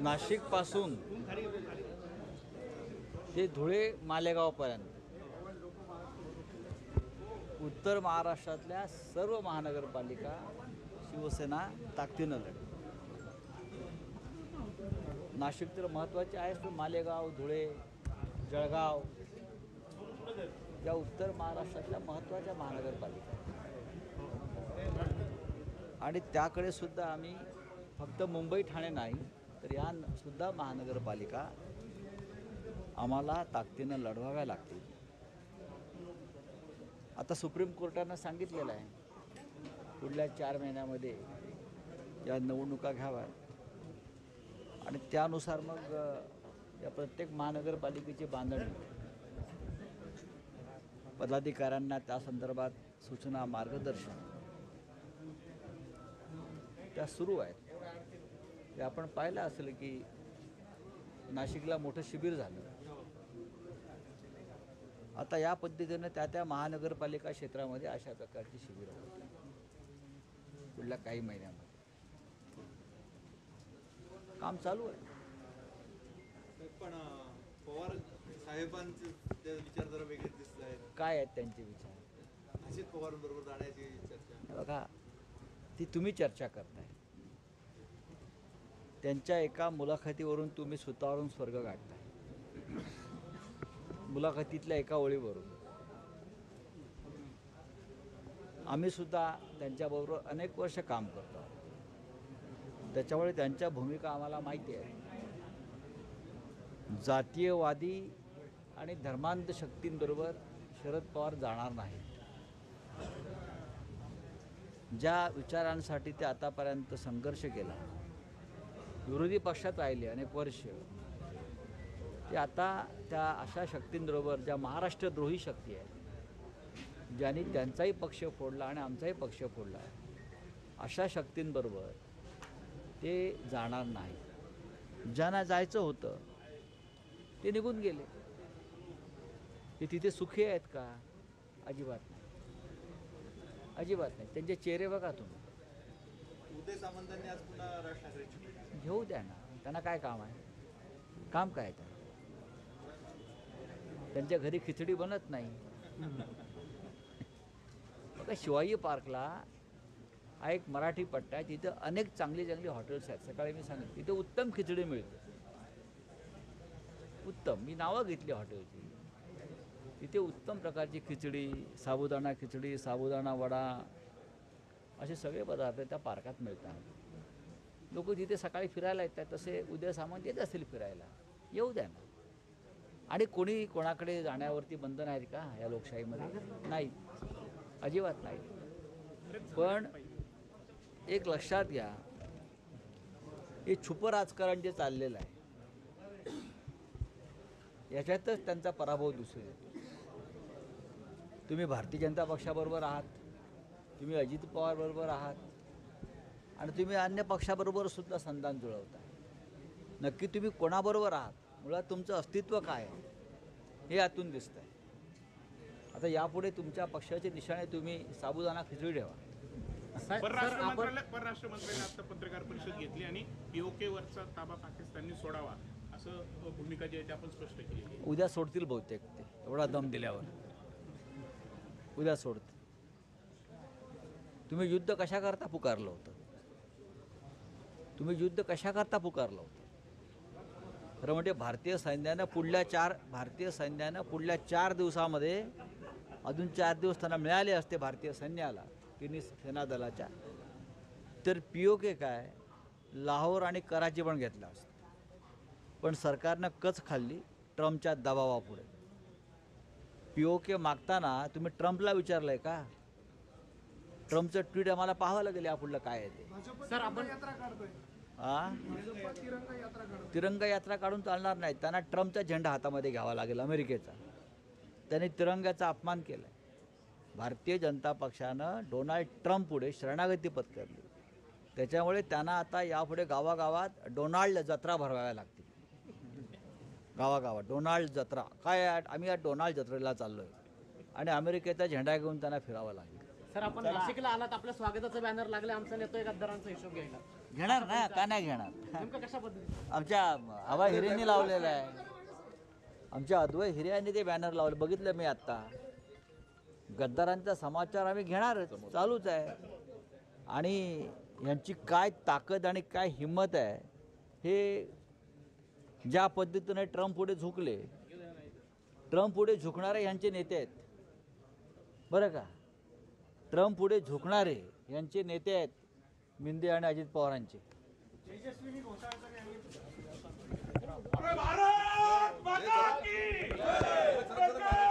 नाशिकपासून ते धुळे मालेगावपर्यंत उत्तर महाराष्ट्रातल्या सर्व महानगरपालिका शिवसेना ताकदीनं लढेल. नाशिक तर महत्त्वाचे आहेच, पण मालेगाव, धुळे, जळगाव या उत्तर महाराष्ट्रातल्या महत्त्वाच्या महानगरपालिका आणि त्याकडे सुद्धा आम्ही फक्त मुंबई ठाणे नाही तर या सुद्धा महानगरपालिका आम्हाला ताकदीनं लढवाव्या लागतील. आता सुप्रीम कोर्टानं सांगितलेलं आहे पुढल्या 4 महिन्यामध्ये या निवडणुका घ्याव्या आणि त्यानुसार मग या प्रत्येक महानगरपालिकेची बांधणी पदाधिकाऱ्यांना त्या संदर्भात सूचना मार्गदर्शन त्या सुरू आहेत. ते आपण पाहिलं असेल की नाशिकला मोठं शिबिर झालं. आता या पद्धतीनं त्या महानगरपालिका क्षेत्रामध्ये अशा प्रकारची शिबिरं होतील पुढल्या काही महिन्यामध्ये. काम चालू आहे. पण पवार साहेबांचे विचार जरा वेगळे दिसत आहेत. काय आहेत त्यांचे विचार? अजित पवारांबरोबर जाण्याची चर्चा. बघा, ती तुम्ही चर्चा करताय. त्यांच्या एका मुलाखतीवरून तुम्ही स्वतःवरून स्वर्ग गाठताय. मुलाखतीतल्या एका ओळीवरून. आम्ही सुद्धा त्यांच्याबरोबर अनेक वर्ष काम करतो. त्याच्यामुळे त्यांच्या भूमिका आम्हाला माहिती आहे. जातीयवादी आणि धर्मांध शक्तींबरोबर शरद पवार जाणार नाहीत. ज्या विचारांसाठी ते आतापर्यंत संघर्ष केला, विरोधी पक्षात राहिले अनेक वर्ष, ते आता त्या अशा शक्तींबरोबर ज्या महाराष्ट्रद्रोही शक्ती आहे, ज्यांनी त्यांचाही पक्ष फोडला आणि आमचाही पक्ष फोडला, अशा शक्तींबरोबर ते जाणार नाही. ज्यांना जायचं होतं ते निघून गेले. ते तिथे सुखी आहेत का? अजिबात नाही, अजिबात नाही. त्यांचे चेहरे बघा तुम्ही. उदय सामंतांनी आज पुन्हा राज ठाकरेंची घेऊ द्या ना. त्यांना काय काम आहे? काम काय त्यांना? त्यांच्या घरी खिचडी बनत नाही. बघा, शिवाजी पार्कला हा एक मराठी पट्टा आहे. तिथं अनेक चांगली चांगली हॉटेल्स आहेत. सकाळी मी सांगितलं तिथे उत्तम खिचडी मिळते. उत्तम, मी नावं घेतली हॉटेलची. तिथे उत्तम प्रकारची खिचडी, साबुदाणा खिचडी, साबुदाणा वडा असे सगळे पदार्थ त्या पार्कात मिळतात. लोक तिथे सकाळी फिरायला येतात. तसे उदय सामंत येत असतील फिरायला, येऊ द्या ना. आणि कोणी कोणाकडे जाण्यावरती बंधन आहेत का या लोकशाहीमध्ये? नाही, अजिबात नाही. पण एक लक्षात घ्या, हे छुपं राजकारण जे चाललेलं आहे याच्यातच त्यांचा पराभव दिसून येतो. तुम्ही भारतीय जनता पक्षाबरोबर आहात, तुम्ही अजित पवारबरोबर आहात आणि तुम्ही अन्य पक्षाबरोबर सुद्धा संधान जुळवता. नक्की तुम्ही कोणाबरोबर आहात? मुळात तुमचं अस्तित्व काय आहे हे यातून दिसतं आहे. आता यापुढे तुमच्या पक्षाच्या दिशेने तुम्ही साबुदाणा खिचडी ठेवा. परराष्ट्र मंत्र्यांनी आता पत्रकार परिषद घेतली आणि POK वरचा ताबा पाकिस्तानने सोडावा असं भूमिका जी आहे ती आपण स्पष्ट केली. उद्या सोडतील बहुतेक. ते एवढा दम दिल्यावर उद्या सोडतील. तुम्ही युद्ध कशाकरता पुकारलं होतं? तुम्ही युद्ध कशाकरता पुकारलं होतं? खरं म्हणजे भारतीय सैन्यानं पुढल्या 4 दिवसामध्ये अजून 4 दिवस त्यांना मिळाले असते भारतीय सैन्याला, तिन्ही सेना दलाच्या, तर POK काय लाहोर आणि कराची पण घेतला असतं. पण सरकारनं कच खाल्ली ट्रम्पच्या दबावापुढे. POK मागताना तुम्ही ट्रम्पला विचारलं आहे का? ट्रम्पचं ट्विट आम्हाला पाहावं लागेल यापुढलं काय आहे ते. सर, आपण तिरंगा यात्रा काढून चालणार नाही. त्यांना ट्रम्पचा झेंडा हातामध्ये घ्यावा लागेल, अमेरिकेचा. त्यांनी तिरंग्याचा अपमान केला आहे. भारतीय जनता पक्षानं डोनाल्ड ट्रम्प पुढे शरणागती पत्करली. त्याच्यामुळे त्यांना आता यापुढे गावागावात डोनाल्ड जत्रा भरवाव्या लागतील. गावागावात डोनाल्ड जत्रा काय? आम्ही या डोनाल्ड जत्रेला चाललो आहे आणि अमेरिकेचा झेंडा घेऊन त्यांना फिरावं लागेल. सर आपण नाशिकला आलात, आपल्या स्वागताचं बॅनर लागले, आमचा नेतोय गद्दारांचा हिशोब घ्यायला. घेणार ना, का नाही घेणार? नेमकं कशा पद्धतीने? आमच्या आबा हिरेंनी लावलेलं आहे, आमच्या अद्वै हिरे यांनी ते बॅनर लावलं, बघितलं मी आत्ता. गद्दारांचा समाचार आम्ही घेणारच, चालूच आहे. आणि यांची काय ताकद आणि काय हिंमत आहे हे ज्या पद्धतीने ट्रम्प पुढे झुकले, ट्रम्प पुढे झुकणारे यांचे नेते आहेत बरं का. ट्रम्प पुढे झुकणारे यांचे नेते आहेत मिंदे आणि अजित पवारांचे. भारत माता की जय!